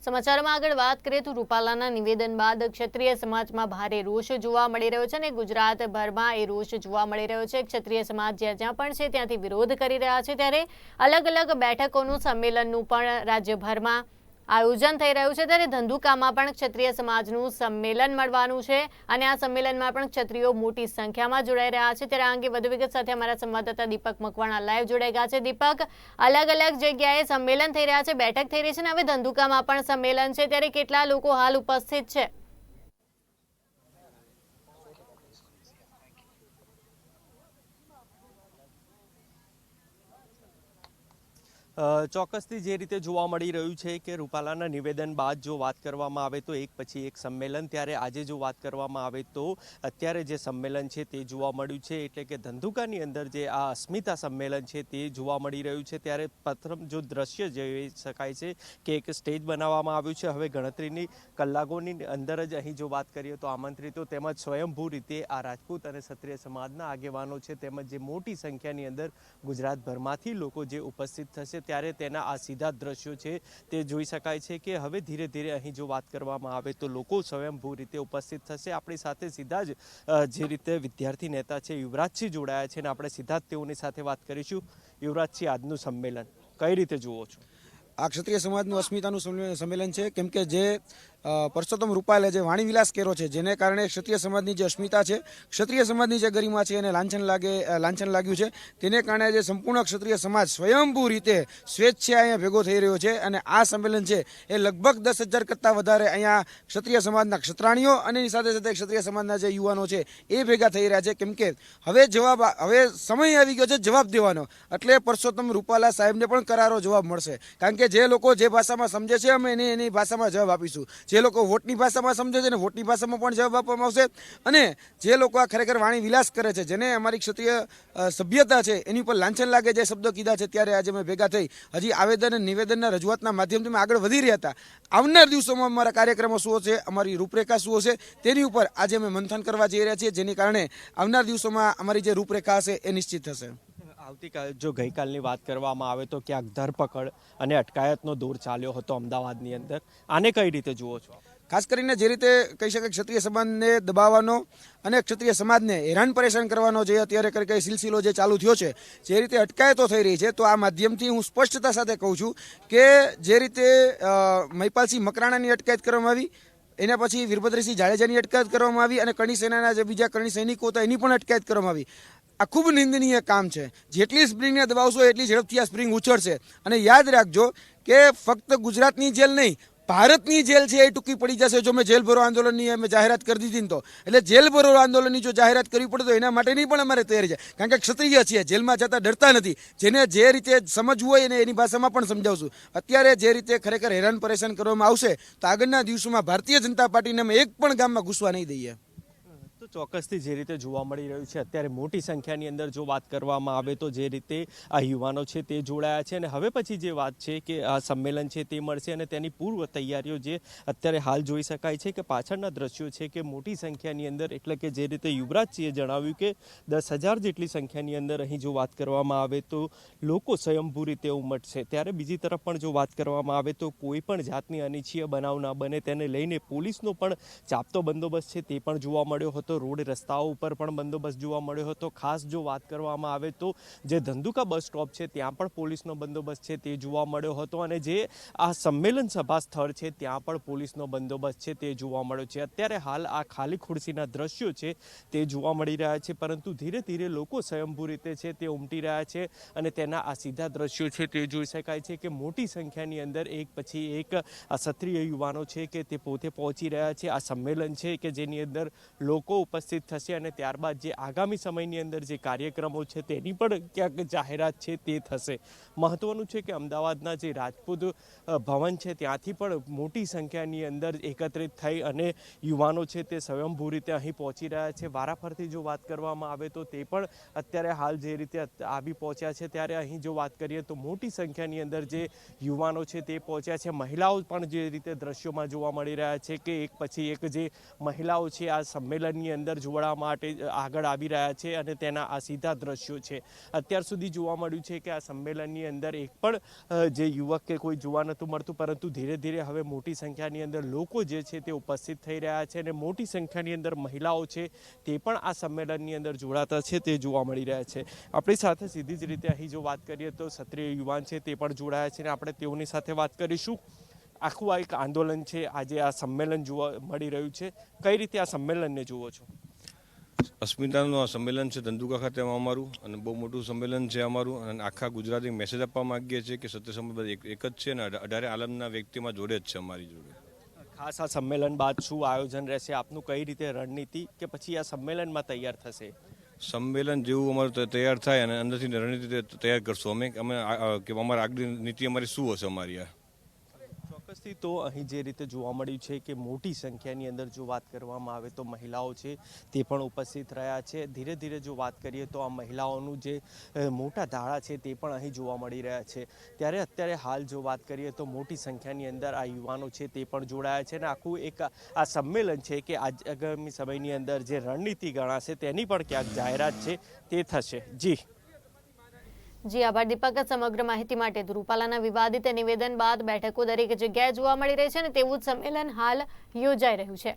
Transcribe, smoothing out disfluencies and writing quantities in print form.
સમાચારમાં આગળ વાત કરીએ તો રૂપાલાના નિવેદન બાદ ક્ષત્રિય સમાજમાં ભારે રોષ જોવા મળી રહ્યો છે અને ગુજરાતભરમાં એ રોષ જોવા મળી રહ્યો છે। ક્ષત્રિય સમાજ જ્યાં જ્યાં પણ છે ત્યાંથી વિરોધ કરી રહ્યા છે, ત્યારે અલગ અલગ બેઠકોનું સંમેલનનું પણ રાજ્યભરમાં આયોજન થઈ રહ્યું છે। ત્યારે ધંધુકામાં પણ ક્ષત્રિય સમાજનું સંમેલન મળવાનું છે અને આ સંમેલનમાં પણ ક્ષત્રિયો મોટી સંખ્યામાં જોડાઈ રહ્યા છે। ત્યારે આ અંગે વધુ વિગત સાથે અમારા સંવાદદાતા દીપક મકવાણા લાઈવ જોડાઈ ગયા છે। દીપક, અલગ અલગ જગ્યાએ સંમેલન થઈ રહ્યા છે, બેઠક થઈ રહી છે અને હવે ધંધુકામાં પણ સંમેલન છે, ત્યારે કેટલા લોકો હાલ ઉપસ્થિત છે? ચોક્કસથી જે રીતે જોવા મળી રહ્યું છે કે રૂપાલાના નિવેદન બાદ જો વાત કરવામાં આવે તો એક પછી એક સંમેલન, ત્યારે આજે જો વાત કરવામાં આવે તો અત્યારે જે સંમેલન છે તે જોવા મળ્યું છે, એટલે કે ધંધુકાની અંદર જે આ અસ્મિતા સંમેલન છે તે જોવા મળી રહ્યું છે। ત્યારે પ્રથમ જો દ્રશ્ય જોઈ શકાય છે કે એક સ્ટેજ બનાવવામાં આવ્યું છે। હવે ગણતરીની કલાકોની અંદર જ અહીં જો વાત કરીએ તો આમંત્રિતો તેમજ સ્વયંભૂ રીતે આ રાજપૂત અને ક્ષત્રિય સમાજના આગેવાનો છે તેમજ જે મોટી સંખ્યાની અંદર ગુજરાતભરમાંથી લોકો જે ઉપસ્થિત થશે, ત્યારે તેના આ સીધા દ્રશ્યો છે તે જોઈ શકાય છે કે હવે ધીરે ધીરે અહીં જો વાત કરવામાં આવે તો લોકો સ્વયંભૂ રીતે ઉપસ્થિત થશે। આપણી સાથે સીધા જ જે રીતે વિદ્યાર્થી નેતા છે યુવરાજસિંહ જોડાયા છે અને આપણે સીધા જ તેઓની સાથે વાત કરીશું। યુવરાજસિંહ, આજનું સંમેલન કઈ રીતે જુઓ છો? આ ક્ષત્રિય સમાજનું અસ્મિતાનું સંમેલન છે, કેમ કે જે પરસોત્તમ રૂપાલે જે વાણી વિલાસ કર્યો છે, જેને કારણે ક્ષત્રિય સમાજની જે અસ્મિતા છે, ક્ષત્રિય સમાજની જે ગરિમા છે એને લાંછન લાગ્યું છે, તેને કારણે જે સંપૂર્ણ ક્ષત્રિય સમાજ સ્વયંભૂ રીતે સ્વેચ્છાએ અહીંયા ભેગો થઈ રહ્યો છે। અને આ સંમેલન છે એ લગભગ 10,000 કરતાં વધારે અહીંયા ક્ષત્રિય સમાજના ક્ષત્રાણીઓ અને એની સાથે સાથે ક્ષત્રિય સમાજના જે યુવાનો છે એ ભેગા થઈ રહ્યા છે, કેમ કે હવે સમય આવી ગયો છે જવાબ દેવાનો। એટલે પરસોત્તમ રૂપાલા સાહેબને પણ કરારો જવાબ મળશે, કારણ કે જે લોકો જે ભાષામાં સમજે છે અમે એની ભાષામાં જવાબ આપીશું। જે લોકો વોટની ભાષામાં સમજે છે ને વોટની ભાષામાં પણ જવાબ આપવામાં આવશે, અને જે લોકો આ ખરેખર વાણી વિલાસ કરે છે, જેને અમારી ક્ષત્રિય સભ્યતા છે એની ઉપર લાંછન લાગે જે શબ્દો કીધા છે, ત્યારે આજે અમે ભેગા થઈ હજી આવેદન અને નિવેદનના રજૂઆતના માધ્યમથી અમે આગળ વધી રહ્યા હતા। આવનાર દિવસોમાં અમારા કાર્યક્રમો શું હશે, અમારી રૂપરેખા શું હશે, તેની ઉપર આજે અમે મંથન કરવા જઈ રહ્યા છીએ, જેની કારણે આવનાર દિવસોમાં અમારી જે રૂપરેખા હશે એ નિશ્ચિત થશે। આવતીકાલે જો ગઈકાલની વાત કરવામાં આવે તો ક્યાંક ધરપકડ અને અટકાયતનો દોર ચાલ્યો હતો અમદાવાદની અંદર, આને કઈ રીતે જુઓ છો? ખાસ કરીને જે રીતે કહી શકાય ક્ષત્રિય સમાજને દબાવવાનો અને ક્ષત્રિય સમાજને હેરાન પરેશાન કરવાનો જે અત્યારે કઈ સિલસિલો જે ચાલુ થયો છે, જે રીતે અટકાયતો થઈ રહી છે, તો આ માધ્યમથી હું સ્પષ્ટતા સાથે કહું છું કે જે રીતે મહિપાલસિંહ મકરાણાની અટકાયત કરવામાં આવી, એના પછી વીરભદ્રસિંહ જાડેજાની અટકાયત કરવામાં આવી અને કરણી સેનાના જે બીજા કરણી સૈનિકો હતા એની પણ અટકાયત કરવામાં આવી। આ ખૂબ નિંદનીય કામ છે। જેટલી સ્પ્રિંગને દબાવશો એટલી ઝડપથી આ સ્પ્રિંગ ઉછળશે। અને યાદ રાખજો કે ફક્ત ગુજરાતની જેલ નહીં, ભારતની જેલ છે એ ટૂંકી પડી જશે જો મેં જેલ ભરો આંદોલનની અમે જાહેરાત કરી દીધી તો। એટલે જેલ ભરો આંદોલનની જો જાહેરાત કરવી પડે તો એના માટેની પણ અમારે તૈયારી છે, કારણ કે ક્ષત્રિય છીએ, જેલમાં જતા ડરતા નથી। જેને જે રીતે સમજવું હોય એને એની ભાષામાં પણ સમજાવશું। અત્યારે જે રીતે ખરેખર હેરાન પરેશાન કરવામાં આવશે તો આગળના દિવસોમાં ભારતીય જનતા પાર્ટીને અમે એક પણ ગામમાં ઘૂસવા નહીં દઈએ। તો ચોક્કસથી જે રીતે જોવા મળી રહ્યું છે અત્યારે મોટી સંખ્યાની અંદર જો વાત કરવામાં આવે તો જે રીતે આ યુવાનો છે તે જોડાયા છે, અને હવે પછી જે વાત છે કે આ સંમેલન છે તે મળશે અને તેની પૂર્વ તૈયારીઓ જે અત્યારે હાલ જોઈ શકાય છે કે પાછળના દ્રશ્યો છે કે મોટી સંખ્યાની અંદર, એટલે કે જે રીતે યુવરાજસિંહે જણાવ્યું કે 10,000 જેટલી સંખ્યાની અંદર અહીં જો વાત કરવામાં આવે તો લોકો સ્વયંભૂ રીતે ઉમટશે। ત્યારે બીજી તરફ પણ જો વાત કરવામાં આવે તો કોઈ પણ જાતની અનિચ્છનીય બનાવ ના બને તેને લઈને પોલીસનો પણ ચાપતો બંદોબસ્ત છે તે પણ જોવા મળ્યો હતો। રોડ રસ્તાઓ ઉપર પણ બંદોબસ્ત જોવા મળ્યો હતો। ખાસ જો વાત કરવામાં આવે તો જે ધંધુકા બસ સ્ટોપ છે ત્યાં પણ પોલીસનો બંદોબસ્ત છે તે જોવા મળ્યો હતો, અને જે આ સંમેલન સભા સ્થળ છે ત્યાં પણ પોલીસનો બંદોબસ્ત છે તે જોવા મળ્યો છે। અત્યારે હાલ આ ખાલી ખુરશીના દ્રશ્યો છે તે જોવા મળી રહ્યા છે, પરંતુ ધીરે ધીરે લોકો સ્વયંભૂ રીતે છે તે ઉમટી રહ્યા છે અને તેના આ સીધા દ્રશ્યો છે તે જોઈ શકાય છે કે મોટી સંખ્યાની અંદર એક પછી એક આ ક્ષત્રિય યુવાનો છે કે તે પોતે પહોંચી રહ્યા છે। આ સંમેલન છે કે જેની અંદર લોકો ઉપસ્થિત થશે અને ત્યારબાદ જે આગામી સમયની અંદર જે કાર્યક્રમો છે તેની પણ ક્યાંક જાહેરાત છે તે થશે। મહત્વનું છે કે અમદાવાદના જે રાજપૂત ભવન છે ત્યાંથી પણ મોટી સંખ્યાની અંદર એકત્રિત થઈ અને યુવાનો છે તે સ્વયંભૂ રીતે અહીં પહોંચી રહ્યા છે। વારાફરતી જો વાત કરવામાં આવે તો તે પણ અત્યારે હાલ જે રીતે આવી પહોંચ્યા છે, ત્યારે અહીં જો વાત કરીએ તો મોટી સંખ્યાની અંદર જે યુવાનો છે તે પહોંચ્યા છે। મહિલાઓ પણ જે રીતે દ્રશ્યોમાં જોવા મળી રહ્યા છે કે એક પછી એક જે મહિલાઓ છે આ સંમેલનની અંદર જોડાવા માટે આગળ આવી રહ્યા છે અને તેના આ સીધા દ્રશ્યો છે. અત્યાર સુધી જોવા મળ્યું છે કે આ સંમેલનની અંદર એક પણ જે યુવક કે કોઈ જોવા નહોતું મળતું, પરંતુ ધીરે ધીરે હવે મોટી સંખ્યાની અંદર લોકો જે છે તે ઉપસ્થિત થઈ રહ્યા છે અને મોટી સંખ્યાની અંદર મહિલાઓ છે તે પણ આ સંમેલનની અંદર જોડાતા છે તે જોવા મળી રહ્યા છે. આપણી સાથે સીધી જ રીતે અહીં જો વાત કરીએ તો ક્ષત્રિય યુવાન છે તે પણ જોડાયા છે અને આપણે તેઓની સાથે વાત કરીશું. આખું આ એક આંદોલન છે, આજે આ સંમેલન જોવા મળી રહ્યું છે, કઈ રીતે આ સંમેલનને જુઓ છો? અસ્મિતાનું આ સંમેલન છે ધંધુકા ખાતે અમારું, અને બહુ મોટું સંમેલન છે અમારું, અને આખા ગુજરાત એક મેસેજ આપવા માંગીએ છીએ કે સત્ય સમાજ એક જ છે અને 18 આલમના વ્યક્તિમાં જોડે જ છે અમારી જોડે. ખાસ આ સંમેલન બાદ શું આયોજન રહેશે આપનું? કઈ રીતે રણનીતિ કે પછી આ સંમેલનમાં તૈયાર થશે? સંમેલન જેવું અમારું તૈયાર થાય અને અંદરથી રણનીતિ તૈયાર કરશું અમે કે અમારી આગળ નીતિ અમારી શું હશે અમારી. આ ચોક્કસથી તો અહીં જે રીતે જોવા મળ્યું છે કે મોટી સંખ્યાની અંદર જો વાત કરવામાં આવે તો મહિલાઓ છે તે પણ ઉપસ્થિત રહ્યા છે. ધીરે ધીરે જો વાત કરીએ તો આ મહિલાઓનું જે મોટા ધાડા છે તે પણ અહીં જોવા મળી રહ્યા છે. ત્યારે અત્યારે હાલ જો વાત કરીએ તો મોટી સંખ્યાની અંદર આ યુવાનો છે તે પણ જોડાયા છે અને આખું એક આ સંમેલન છે કે આગામી સમયની અંદર જે રણનીતિ ગણાશે તેની પણ ક્યાંક જાહેરાત છે તે થશે. જી આભાર દીપક. સમગ્ર માહિતી માટે. રૂપાલાના વિવાદિત નિવેદન બાદ બેઠકો દરેક જગ્યાએ જોવા મળી રહી છે અને તેવું જ સંમેલન હાલ યોજાઈ રહ્યું છે.